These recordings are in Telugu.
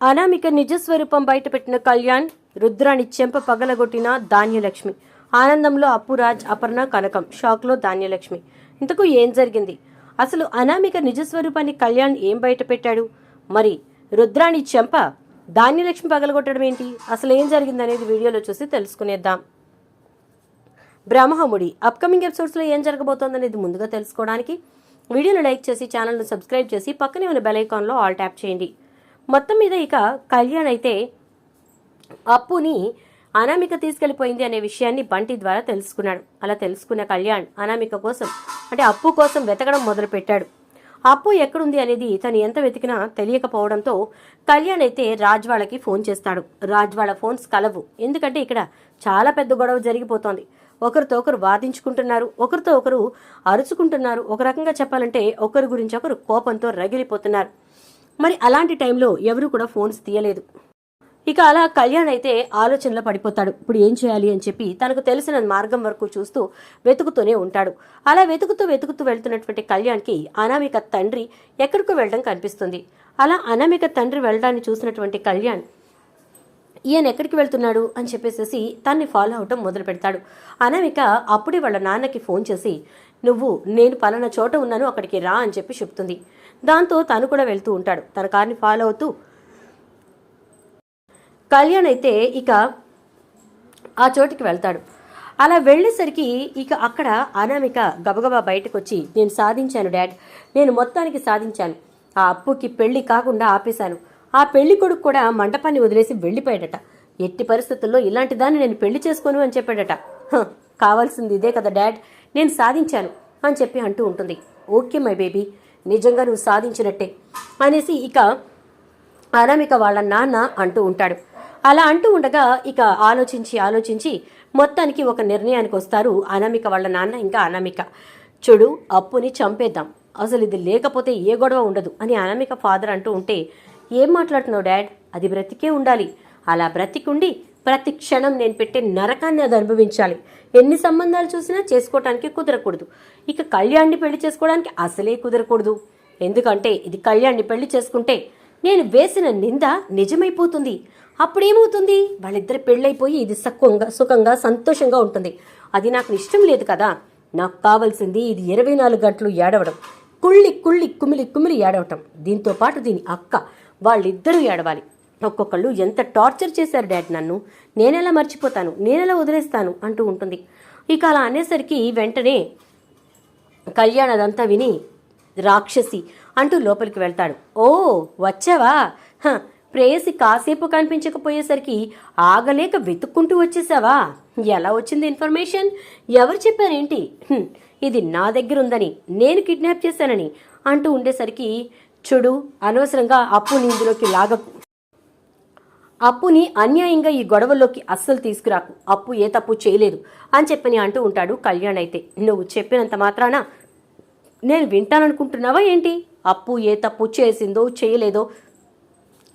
అనామిక నిజస్వరూపం బయటపెట్టిన కళ్యాణ్, రుద్రాని చెంప పగలగొట్టిన ధాన్యలక్ష్మి. ఆనందంలో అప్పురాజ్, అపర్ణ, కనకం. షాక్లో ధాన్యలక్ష్మి. ఇంతకు ఏం జరిగింది? అసలు అనామిక నిజస్వరూపాన్ని కళ్యాణ్ ఏం బయటపెట్టాడు? మరి రుద్రాని చెంప ధాన్యలక్ష్మి పగలగొట్టడం ఏంటి? అసలు ఏం జరిగిందనేది వీడియోలో చూసి తెలుసుకునేద్దాం. బ్రహ్మముడి అప్కమింగ్ ఎపిసోడ్స్లో ఏం జరగబోతోందనేది ముందుగా తెలుసుకోవడానికి వీడియోను లైక్ చేసి ఛానల్ను సబ్స్క్రైబ్ చేసి పక్కనే ఉన్న బెల్ ఐకాన్లో ఆల్ ట్యాప్ చేయండి. మొత్తం మీద ఇక కళ్యాణ్ అయితే అప్పుని అనామిక తీసుకెళ్లిపోయింది అనే విషయాన్ని బంటి ద్వారా తెలుసుకున్నాడు. అలా తెలుసుకున్న కళ్యాణ్ అనామిక కోసం అంటే అప్పు కోసం వెతకడం మొదలుపెట్టాడు. అప్పు ఎక్కడుంది అనేది తను ఎంత వెతికినా తెలియకపోవడంతో కళ్యాణ్ అయితే రాజ్ వాళ్ళకి ఫోన్ చేస్తాడు. రాజ్ వాళ్ళ ఫోన్స్ కలవు. ఎందుకంటే ఇక్కడ చాలా పెద్ద గొడవ జరిగిపోతోంది. ఒకరితో ఒకరు వాదించుకుంటున్నారు, ఒకరితో ఒకరు అరుచుకుంటున్నారు. ఒక రకంగా చెప్పాలంటే ఒకరి గురించి ఒకరు కోపంతో రగిలిపోతున్నారు. మరి అలాంటి టైంలో ఎవరు కూడా ఫోన్స్ తీయలేదు. ఇక అలా కళ్యాణ్ అయితే ఆలోచనలో పడిపోతాడు. ఇప్పుడు ఏం చేయాలి అని చెప్పి తనకు తెలిసిన మార్గం వరకు చూస్తూ వెతుకుతూనే ఉంటాడు. అలా వెతుకుతూ వెళ్తున్నటువంటి కళ్యాణ్కి అనామిక తండ్రి ఎక్కడికో వెళ్ళడం కనిపిస్తుంది. అలా అనామిక తండ్రి వెళ్ళడాన్ని చూసినటువంటి కళ్యాణ్ ఈయన ఎక్కడికి వెళ్తున్నాడు అని చెప్పేసి తన్ని ఫాలో అవటం మొదలు పెడతాడు. అనామిక అప్పుడే వాళ్ళ నాన్నకి ఫోన్ చేసి నేను పలానా చోట ఉన్నాను, అక్కడికి రా అని చెప్పి చెప్తుంది. దాంతో తను కూడా వెళ్తూ ఉంటాడు. తన కార్ని ఫాలో అవుతూ కళ్యాణ్ అయితే ఇక ఆ చోటికి వెళ్తాడు. అలా వెళ్ళేసరికి ఇక అక్కడ అనామిక గబగబా బయటకు వచ్చి, నేను సాధించాను డాడ్, నేను మొత్తానికి సాధించాను. ఆ అప్పుకి పెళ్లి కాకుండా ఆపేశాను. ఆ పెళ్లి కొడుకు కూడా మంటపాన్ని వదిలేసి వెళ్ళిపోయాడట. ఎట్టి పరిస్థితుల్లో ఇలాంటి దాన్ని నేను పెళ్లి చేసుకోను అని చెప్పాడట. కావాల్సింది ఇదే కదా డాడ్, నేను సాధించాను అని చెప్పి అంటూ ఉంటుంది. ఓకే మై బేబీ, నిజంగా నువ్వు సాధించినట్టే అనేసి ఇక అనామిక వాళ్ళ నాన్న అంటూ ఉంటాడు. అలా అంటూ ఉండగా ఇక ఆలోచించి మొత్తానికి ఒక నిర్ణయానికి వస్తారు అనామిక వాళ్ళ నాన్న ఇంకా అనామిక. చూడు, అప్పుని చంపేద్దాం, అసలు ఇది లేకపోతే ఏ గొడవ ఉండదు అని అనామిక ఫాదర్ అంటూ ఉంటే, ఏం మాట్లాడుతున్నావు డాడ్, అది బ్రతికే ఉండాలి. అలా బ్రతికుండి ప్రతి క్షణం నేను పెట్టే నరకాన్ని అది అనుభవించాలి. ఎన్ని సంబంధాలు చూసినా చేసుకోవటానికి కుదరకూడదు. ఇక కళ్యాణ్ని పెళ్లి చేసుకోవడానికి అసలే కుదరకూడదు. ఎందుకంటే ఇది కళ్యాణ్ని పెళ్లి చేసుకుంటే నేను వేసిన నింద నిజమైపోతుంది. అప్పుడేమవుతుంది? వాళ్ళిద్దరు పెళ్ళైపోయి ఇది సుఖంగా సంతోషంగా ఉంటుంది. అది నాకు ఇష్టం లేదు కదా. నాకు కావాల్సింది ఇది 24 గంటలు ఏడవడం, కుమిలి ఏడవటం. దీంతో పాటు దీని అక్క, వాళ్ళిద్దరూ ఏడవాలి. ఒక్కొక్కళ్ళు ఎంత టార్చర్ చేశారు డాడ్ నన్ను, నేనెలా మర్చిపోతాను, నేనెలా వదిలేస్తాను అంటూ ఉంటుంది. ఇక అలా అనేసరికి వెంటనే కళ్యాణ్ అదంతా విని రాక్షసి అంటూ లోపలికి వెళ్తాడు. ఓ వచ్చావా? ప్రేయసి కాసేపు కనిపించకపోయేసరికి ఆగలేక వెతుక్కుంటూ వచ్చేసావా? ఎలా వచ్చింది ఇన్ఫర్మేషన్? ఎవరు చెప్పారేంటి? ఇది నా దగ్గర ఉందని, నేను కిడ్నాప్ చేశానని అంటూ ఉండేసరికి, చూడు, అనవసరంగా అప్పుని ఇందులోకి లాగకు, అప్పుని అన్యాయంగా ఈ గొడవల్లోకి అస్సలు తీసుకురాకు, అప్పు ఏ తప్పు చేయలేదు అని చెప్పని అంటూ ఉంటాడు కళ్యాణ్. అయితే నువ్వు చెప్పినంత మాత్రాన నేను వింటాననుకుంటున్నావా ఏంటి? అప్పు ఏ తప్పు చేసిందో చేయలేదో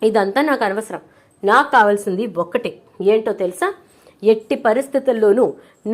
ఇదంతా నాకు అనవసరం. నాకు కావాల్సింది ఒక్కటే, ఏంటో తెలుసా? ఎట్టి పరిస్థితుల్లోనూ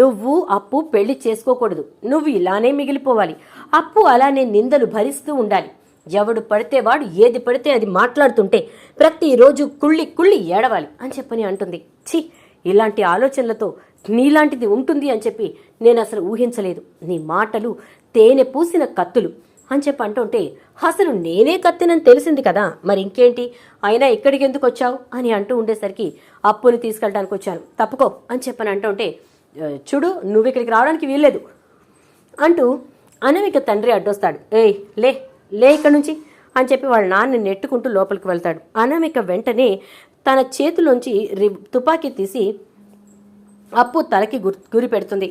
నువ్వు అప్పు పెళ్లి చేసుకోకూడదు. నువ్వు ఇలానే మిగిలిపోవాలి. అప్పు అలానే నిందలు భరిస్తూ ఉండాలి. ఎవడు పడితే వాడు ఏది పడితే అది మాట్లాడుతుంటే ప్రతిరోజు కుళ్ళి ఏడవాలి అని చెప్పని అంటుంది. ఛీ, ఇలాంటి ఆలోచనలతో నీలాంటిది ఉంటుంది అని చెప్పి నేను అసలు ఊహించలేదు. నీ మాటలు తేనె పూసిన కత్తులు అని చెప్పి అంటుంటే, అసలు నేనే కత్తినని తెలిసింది కదా, మరి ఇంకేంటి, అయినా ఇక్కడికి ఎందుకు వచ్చావు అని అంటూ ఉండేసరికి, అప్పుని తీసుకెళ్ళడానికి వచ్చాను, తప్పుకో అని చెప్పని అంటుంటే, చూడు, నువ్వు ఇక్కడికి రావడానికి వీల్లేదు అంటూ అనామిక తండ్రి అడ్డొస్తాడు. ఏయ్ లే ఇక్కడి నుంచి అని చెప్పి వాళ్ళ నాన్న నెట్టుకుంటూ లోపలికి వెళ్తాడు. అనామిక వెంటనే తన చేతిలోంచి తుపాకీ తీసి అప్పు తలకి గురి పెడుతుంది.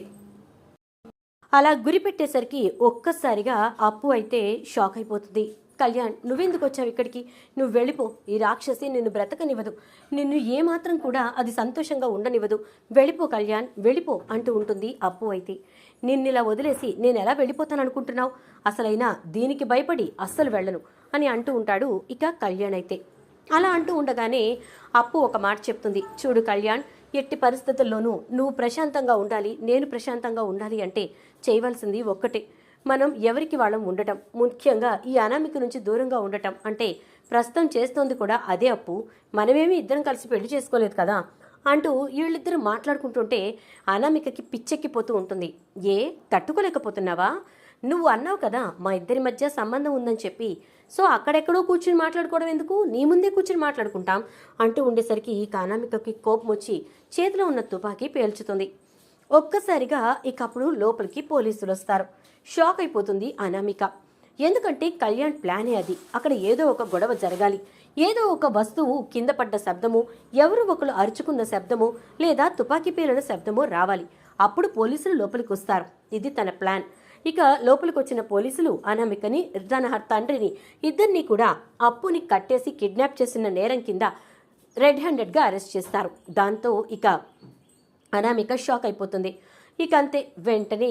అలా గురి పెట్టేసరికి ఒక్కసారిగా అప్పు అయితే షాక్ అయిపోతుంది. కళ్యాణ్, నువ్వెందుకు వచ్చావు ఇక్కడికి? నువ్వు వెళ్ళిపో, ఈ రాక్షసి నిన్ను బ్రతకనివ్వదు, నిన్ను ఏమాత్రం కూడా అది సంతోషంగా ఉండనివ్వదు, వెళ్ళిపో కళ్యాణ్, వెళ్ళిపో అంటూ ఉంటుంది అప్పు. అయితే నిన్నిలా వదిలేసి నేను ఎలా వెళ్ళిపోతాను అనుకుంటున్నావు? అసలైనా దీనికి భయపడి అస్సలు వెళ్ళను అని అంటూ ఉంటాడు ఇక కళ్యాణ్. అయితే అలా అంటూ ఉండగానే అప్పు ఒక మాట చెప్తుంది. చూడు కళ్యాణ్, ఎట్టి పరిస్థితుల్లోనూ నువ్వు ప్రశాంతంగా ఉండాలి, నేను ప్రశాంతంగా ఉండాలి అంటే చేయవలసింది ఒక్కటే, మనం ఎవరికి వాళ్ళం ఉండటం, ముఖ్యంగా ఈ అనామిక నుంచి దూరంగా ఉండటం అంటే ప్రస్తుతం చేస్తోంది కూడా అదే అప్పు. మనమేమి ఇద్దరం కలిసి పెళ్లి చేసుకోలేదు కదా అంటూ వీళ్ళిద్దరూ మాట్లాడుకుంటుంటే అనామికకి పిచ్చెక్కిపోతూ ఉంటుంది. తట్టుకోలేకపోతున్నావా? నువ్వు అన్నావు కదా మా ఇద్దరి మధ్య సంబంధం ఉందని చెప్పి, సో అక్కడెక్కడో కూర్చుని మాట్లాడుకోవడం ఎందుకు, నీ ముందే కూర్చుని మాట్లాడుకుంటాం అంటూ ఉండేసరికి అనామికకి కోపం వచ్చి చేతిలో ఉన్న తుపాకీ పేల్చుతుంది. ఒక్కసారిగా అప్పుడు లోపలికి పోలీసులు వస్తారు. షాక్ అయిపోతుంది అనామిక. ఎందుకంటే కళ్యాణ్ ప్లానే అది. అక్కడ ఏదో ఒక గొడవ జరగాలి, ఏదో ఒక వస్తువు కింద పడ్డ శబ్దము, ఎవరు ఒకరు అరుచుకున్న శబ్దము లేదా తుపాకీ పేలిన శబ్దము రావాలి. అప్పుడు పోలీసులు లోపలికి వస్తారు. ఇది తన ప్లాన్. లోపలికి వచ్చిన పోలీసులు అనామికని, తన తండ్రిని, ఇద్దరిని కూడా అప్పుని కట్టేసి కిడ్నాప్ చేసిన నేరం కింద రెడ్ హ్యాండెడ్గా అరెస్ట్ చేస్తారు. దాంతో అనామిక షాక్ అయిపోతుంది. అంతే, వెంటనే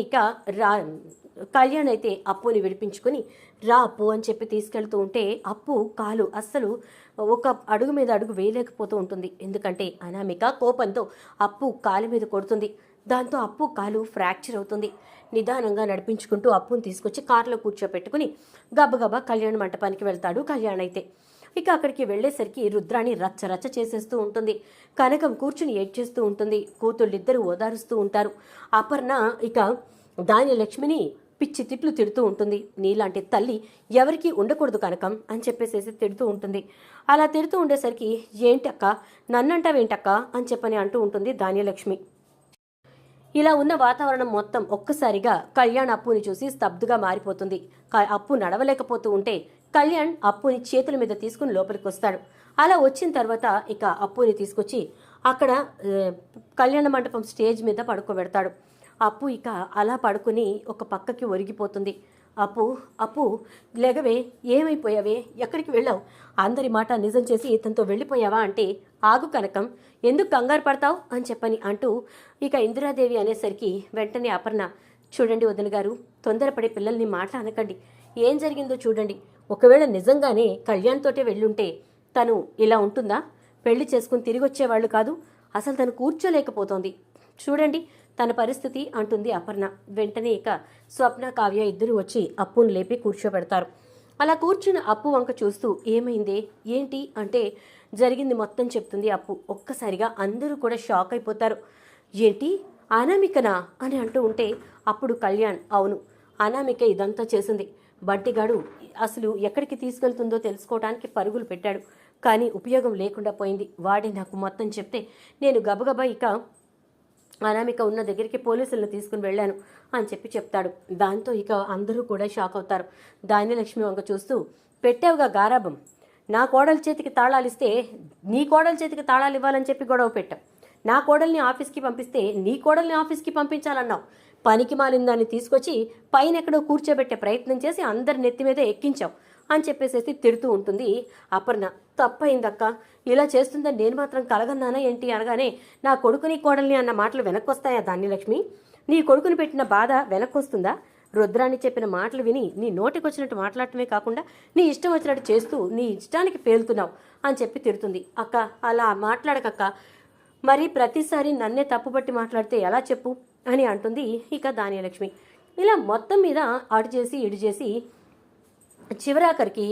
కళ్యాణ్ అయితే అప్పుని విడిపించుకుని రా అప్పు అని చెప్పి తీసుకెళ్తూ ఉంటే అప్పు కాలు అస్సలు ఒక అడుగు మీద అడుగు వేయలేకపోతూ ఉంటుంది. ఎందుకంటే అనామిక కోపంతో అప్పు కాలు మీద కొడుతుంది. దాంతో అప్పు కాలు ఫ్రాక్చర్ అవుతుంది. నిదానంగా నడిపించుకుంటూ అప్పుని తీసుకొచ్చి కారులో కూర్చోపెట్టుకుని గబగబా కళ్యాణ్ మంటపానికి వెళ్తాడు. కళ్యాణ్ అయితే అక్కడికి వెళ్లేసరికి రుద్రాణి రచ్చరచ్చ చేసేస్తూ ఉంటుంది. కనకం కూర్చుని ఏడ్చేస్తూ ఉంటుంది. కూతుళ్ళిద్దరూ ఓదారుస్తూ ఉంటారు. అపర్ణ ధాన్యలక్ష్మిని పిచ్చి తిట్లు తిడుతూ ఉంటుంది. నీలాంటి తల్లి ఎవరికీ ఉండకూడదు కనకం అని చెప్పేసేసి తిడుతూ ఉంటుంది. అలా తిడుతూ ఉండేసరికి ఏంటక్క, నన్నంటావేంటక్క అని చెప్పని అంటూ ఉంటుంది ధాన్యలక్ష్మి. ఇలా ఉన్న వాతావరణం మొత్తం ఒక్కసారిగా కళ్యాణ్ అప్పుని చూసి స్తబ్దుగా మారిపోతుంది. అప్పు నడవలేకపోతూ ఉంటే కళ్యాణ్ అప్పుని చేతుల మీద తీసుకుని లోపలికి వస్తాడు. అలా వచ్చిన తర్వాత అప్పుని తీసుకొచ్చి అక్కడ కళ్యాణ మండపం స్టేజ్ మీద పడుకోబెడతాడు. అప్పు అలా పడుకుని ఒక పక్కకి ఒరిగిపోతుంది. అప్పు లేగవే, ఏమైపోయావే, ఎక్కడికి వెళ్ళావు, అందరి మాట నిజం చేసి ఇతనితో వెళ్ళిపోయావా అంటే, ఆగు కనకం, ఎందుకు కంగారు పడతావు అని చెప్పని అంటూ ఇందిరాదేవి అనేసరికి వెంటనే అపర్ణ, చూడండి వదిన గారు, తొందరపడే పిల్లల్ని మాట అనకండి, ఏం జరిగిందో చూడండి. ఒకవేళ నిజంగానే కళ్యాణ్ తోటే వెళ్ళుంటే తను ఇలా ఉంటుందా? పెళ్లి చేసుకుని తిరిగి వచ్చేవాళ్ళు కాదు. అసలు తను కూర్చోలేకపోతోంది, చూడండి తన పరిస్థితి అంటుంది అపర్ణ. వెంటనే స్వప్న, కావ్య ఇద్దరు వచ్చి అప్పును లేపి కూర్చోబెడతారు. అలా కూర్చున్న అప్పు వంక చూస్తూ ఏమైందే, ఏంటి అంటే జరిగింది మొత్తం చెప్తుంది అప్పు. ఒక్కసారిగా అందరూ కూడా షాక్ అయిపోతారు. ఏంటి, అనామికనా అని అంటూ ఉంటే అప్పుడు కళ్యాణ్, అవును అనామిక ఇదంతా చేసింది. బంటిగాడు అసలు ఎక్కడికి తీసుకెళ్తుందో తెలుసుకోవడానికి పరుగులు పెట్టాడు, కానీ ఉపయోగం లేకుండా పోయింది. వాడే నాకు మొత్తం చెప్తే నేను గబగబా అనామిక ఉన్న దగ్గరికి పోలీసులను తీసుకుని వెళ్ళాను అని చెప్పి చెప్తాడు. దాంతో అందరూ కూడా షాక్ అవుతారు. ధాన్యలక్ష్మి వంక చూస్తూ, పెట్టావుగా గారాబం, నా కోడలి చేతికి తాళాలు ఇస్తే నీ కోడలి చేతికి తాళాలు ఇవ్వాలని చెప్పి గొడవ పెట్టావు. నా కోడల్ని ఆఫీస్కి పంపిస్తే నీ కోడల్ని ఆఫీస్కి పంపించాలన్నావు. పనికి మాలిన దాన్ని తీసుకొచ్చి పైన ఎక్కడో కూర్చోబెట్టే ప్రయత్నం చేసి అందరి నెత్తి మీద ఎక్కించావు అని చెప్పేసేసి తిడుతూ ఉంటుంది అపర్ణ. తప్పయిందక్క, ఇలా చేస్తుందని నేను మాత్రం కలగన్నానా ఏంటి అనగానే, నా కొడుకుని కోడల్ని అన్న మాటలు వెనక్కొస్తాయా ధాన్యలక్ష్మి? నీ కొడుకుని పెట్టిన బాధ వెనక్కొస్తుందా? రుద్రాన్ని చెప్పిన మాటలు విని నీ నోటికి వచ్చినట్టు మాట్లాడటమే కాకుండా నీ ఇష్టం వచ్చినట్టు చేస్తూ నీ ఇష్టానికి పేలుతున్నావు అని చెప్పి తిడుతుంది. అక్క అలా మాట్లాడకక్క, మరి ప్రతిసారి నన్నే తప్పుబట్టి మాట్లాడితే ఎలా చెప్పు అని అంటుంది ధాన్యలక్ష్మి. ఇలా మొత్తం మీద అటు చేసి ఇటు చేసి చివరాఖరికి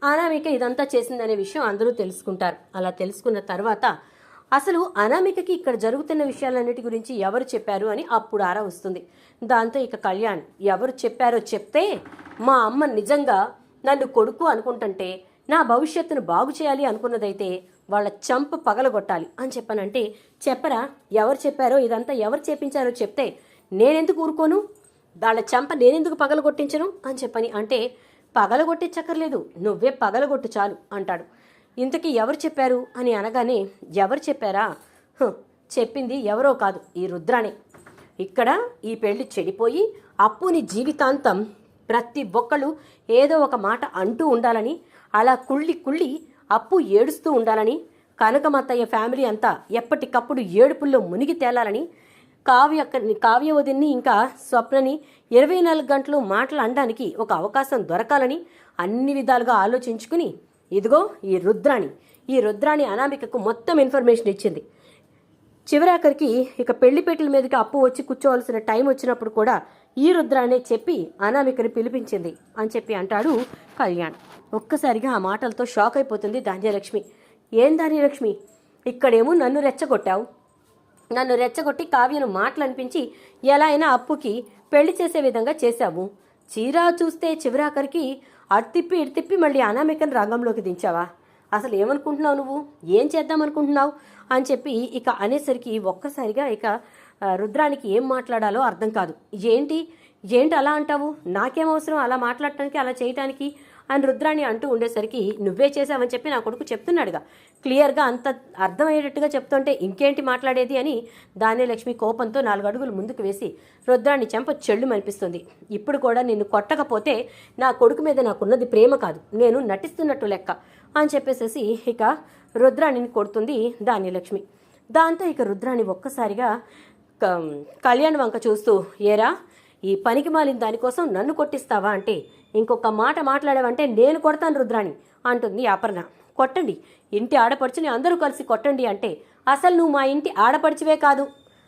అనామిక ఇదంతా చేసిందనే విషయం అందరూ తెలుసుకుంటారు. అలా తెలుసుకున్న తర్వాత అసలు అనామికకి ఇక్కడ జరుగుతున్న విషయాలన్నిటి గురించి ఎవరు చెప్పారు అని అప్పుడు ఆరా వస్తుంది. దాంతో కళ్యాణ్, ఎవరు చెప్పారో చెప్తే మా అమ్మ నిజంగా నన్ను కొడుకు అనుకుంటుంటే నా భవిష్యత్తును బాగు చేయాలి అనుకున్నదైతే వాళ్ళ చంప పగలగొట్టాలి అని చెప్పానంటే, చెప్పరా ఎవరు చెప్పారో, ఇదంతా ఎవరు చేపించారో చెప్తే నేనెందుకు ఊరుకోను, వాళ్ళ చంప నేనెందుకు పగలగొట్టించను అని చెప్పని అంటే, పగలగొట్టించక్కర్లేదు, నువ్వే పగలగొట్టు చాలు అంటాడు. ఇంతకీ ఎవరు చెప్పారు అని అనగానే, ఎవరు చెప్పారా, చెప్పింది ఎవరో కాదు, ఈ రుద్రాణి. ఇక్కడ ఈ పెళ్లి చెడిపోయి అప్పుని జీవితాంతం ప్రతి ఒక్కళ్ళు ఏదో ఒక మాట అంటూ ఉండాలని, అలా కుళ్ళి అప్పు ఏడుస్తూ ఉండాలని, కనకమత్తయ్య ఫ్యామిలీ అంతా ఎప్పటికప్పుడు ఏడుపుల్లో మునిగి తేలాలని, కావ్య వదిన్ని ఇంకా స్వప్నని 24 గంటలు మాటలు అనడానికి ఒక అవకాశం దొరకాలని అన్ని విధాలుగా ఆలోచించుకుని, ఇదిగో ఈ రుద్రాణి అనామికకు మొత్తం ఇన్ఫర్మేషన్ ఇచ్చింది. చివరాఖరికి పెళ్లిపేటల మీదకి అప్పు వచ్చి కూర్చోవలసిన టైం వచ్చినప్పుడు కూడా ఈ రుద్రానే చెప్పి అనామికని పిలిపించింది అని చెప్పి అంటాడు కళ్యాణ్. ఒక్కసారిగా ఆ మాటలతో షాక్ అయిపోతుంది ధాన్యలక్ష్మి. ఏం ధాన్యలక్ష్మి, ఇక్కడేమో నన్ను రెచ్చగొట్టావు, నన్ను రెచ్చగొట్టి కావ్యను మాటలనిపించి ఎలా అయినా అప్పుకి పెళ్లి చేసే విధంగా చేశావు. చీరా చూస్తే చివరాఖరికి అడ్తిప్పి ఇడ్తిప్పి మళ్ళీ అనామికను రంగంలోకి దించావా? అసలు ఏమనుకుంటున్నావు, నువ్వు ఏం చేద్దామనుకుంటున్నావు అని చెప్పి ఇక అనేసరికి ఒక్కసారిగా ఇక రుద్రానికి ఏం మాట్లాడాలో అర్థం కాదు. ఏంటి అలా అంటావు, నాకేం అవసరం అలా మాట్లాడటానికి అలా చేయటానికి అని రుద్రాణి అంటూ ఉండేసరికి నువ్వే చేసావని చెప్పి నా కొడుకు చెప్తున్నాడుగా, క్లియర్గా అంత అర్థమయ్యేటట్టుగా చెప్తుంటే ఇంకేంటి మాట్లాడేది అని ధాన్యలక్ష్మి కోపంతో 4 అడుగులు ముందుకు వేసి రుద్రాణి చెంప చెళ్ళు మనిపిస్తుంది. ఇప్పుడు కూడా నిన్ను కొట్టకపోతే నా కొడుకు మీద నాకున్నది ప్రేమ కాదు, నేను నటిస్తున్నట్టు లెక్క అని చెప్పేసేసి ఇక రుద్రాణిని కొడుతుంది ధాన్యలక్ష్మి. దాంతో ఇక రుద్రాణి ఒక్కసారిగా కళ్యాణ్ వంక చూస్తూ, ఏరా ఈ పనికి మాలిన దానికోసం నన్ను కొట్టిస్తావా అంటే ఇంకొక మాట మాట్లాడావంటే నేను కొడతాను రుద్రాణి అంటుంది అపర్ణ. కొట్టండి, ఇంటి ఆడపడుచుని అందరూ కలిసి కొట్టండి అంటే అసలు నువ్వు మా ఇంటి ఆడపడుచువే కాదు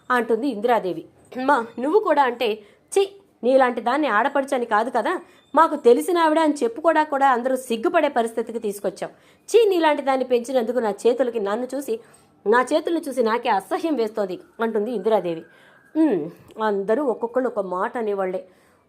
అంటుంది ఇందిరాదేవి. మా నువ్వు కూడా అంటే చి నీలాంటి దాన్ని ఆడపడుచని కాదు కదా, మాకు తెలిసిన ఆవిడ అని చెప్పుకోడా కూడా అందరూ సిగ్గుపడే పరిస్థితికి తీసుకొచ్చావు. చీ నీలాంటి దాన్ని పెంచినందుకు నా చేతులను చూసి నాకే అసహ్యం వేస్తోంది అంటుంది ఇందిరాదేవి. అందరూ ఒక్కొక్కళ్ళు ఒక మాట అనేవాళ్లే.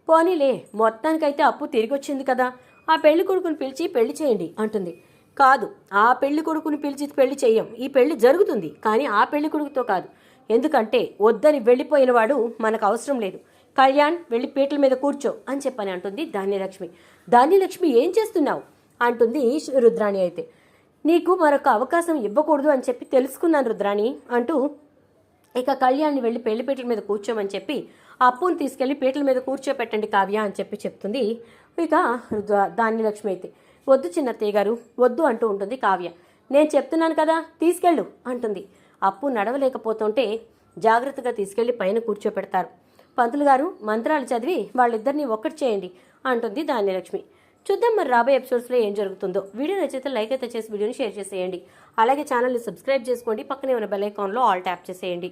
పోనీలే, మొత్తానికైతే అప్పు తిరిగి వచ్చింది కదా, ఆ పెళ్లి కొడుకుని పిలిచి పెళ్లి చేయండి అంటుంది. కాదు, ఆ పెళ్లి కొడుకుని పిలిచి పెళ్లి చెయ్యం, ఈ పెళ్లి జరుగుతుంది కానీ ఆ పెళ్లి కొడుకుతో కాదు. ఎందుకంటే వద్దని వెళ్ళిపోయిన వాడు మనకు అవసరం లేదు. కళ్యాణ్ వెళ్ళి పీటల మీద కూర్చో అని చెప్పని అంటుంది ధాన్యలక్ష్మి. ధాన్యలక్ష్మి ఏం చేస్తున్నావు అంటుంది రుద్రాణి. అయితే నీకు మరొక అవకాశం ఇవ్వకూడదు అని చెప్పి తెలుసుకున్నాను రుద్రాణి అంటూ ఇక కళ్యాణ్ని వెళ్ళి పెళ్లి పీటల మీద కూర్చోమని చెప్పి అప్పుని తీసుకెళ్లి పీటల మీద కూర్చోపెట్టండి కావ్య అని చెప్పి చెప్తుంది ఇక ధాన్యలక్ష్మి. అయితే వద్దు చిన్నత్తయ్య గారు వద్దు అంటూ ఉంటుంది కావ్య. నేను చెప్తున్నాను కదా తీసుకెళ్ళు అంటుంది. అప్పు నడవలేకపోతుంటే జాగ్రత్తగా తీసుకెళ్లి పైన కూర్చోపెడతారు. పంతులు గారు మంత్రాలు చదివి వాళ్ళిద్దరిని ఒక్కటి చేయండి అంటుంది ధాన్యలక్ష్మి. చూద్దాం మరి రాబోయే ఎపిసోడ్స్లో ఏం జరుగుతుందో. వీడియో నచ్చితే లైక్ అయితే చేసి వీడియోని షేర్ చేసేయండి. అలాగే ఛానల్ని సబ్స్క్రైబ్ చేసుకోండి. పక్కనే ఉన్న బెల్ ఐకాన్లో ఆల్ ట్యాప్ చేసేయండి.